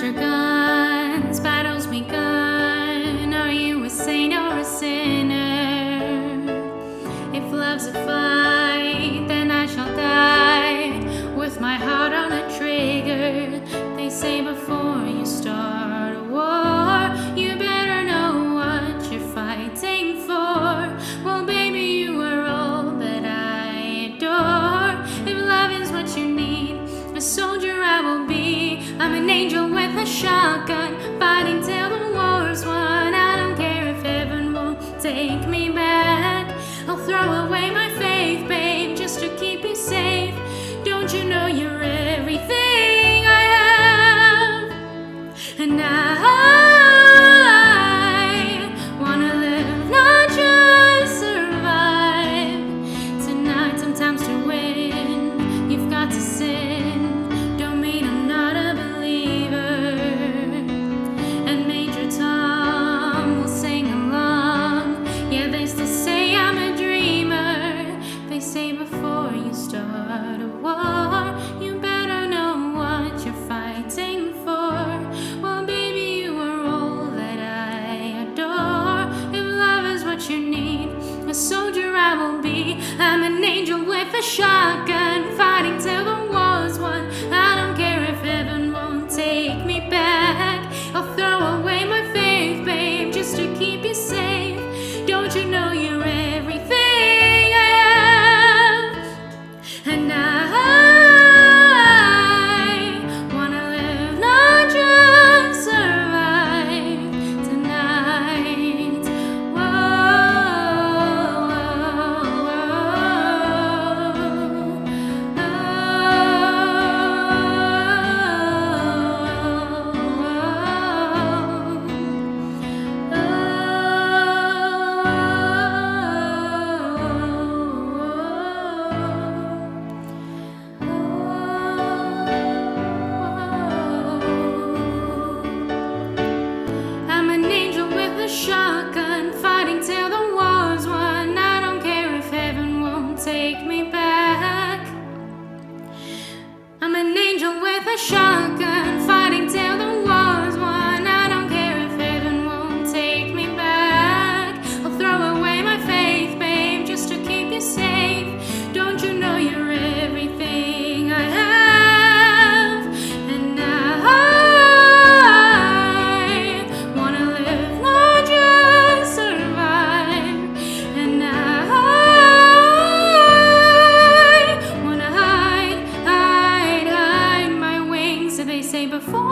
your guns, battles begun. Are you a saint or a sinner? If love's a fight, then I shall die with my heart on a trigger. They say before you start a war, you better know what you're fighting for. Well, baby, you are all that I adore. If love is what you need, a soldier I will be. I'm an angel with a shotgun, fighting till the war's won. I don't care if heaven won't take me back. I'll throw away my faith, babe, just to keep you safe. Don't you know you're everything I have? And I wanna live, not just survive. Tonight, sometimes to win, you've got to sin. Don't mean I'm not a believer. And Major Tom will sing along. Yeah, they still say I'm a dreamer. They say before you start a war, you better know what you're fighting for. Well, baby, you are all that I adore. If love is what you need, a soldier I will be. I'm an angel with a shotgun, fighting till the war's won. I don't care if heaven won't take me back. I'll throw away my faith, babe, just to keep you safe. Don't you know you're everything I have? And I wanna live, not just survive tonight. I'm an angel with a shotgun, fighting till the war's won. I don't care if heaven won't take me back. I'm an angel with a shotgun, fighting till the war's won. I don't care if heaven won't take me back. I'll throw away my faith, babe, just to keep you safe. Don't you know you're everything I have? And I wanna live, not just survive. And I wanna hide my wings. So they say before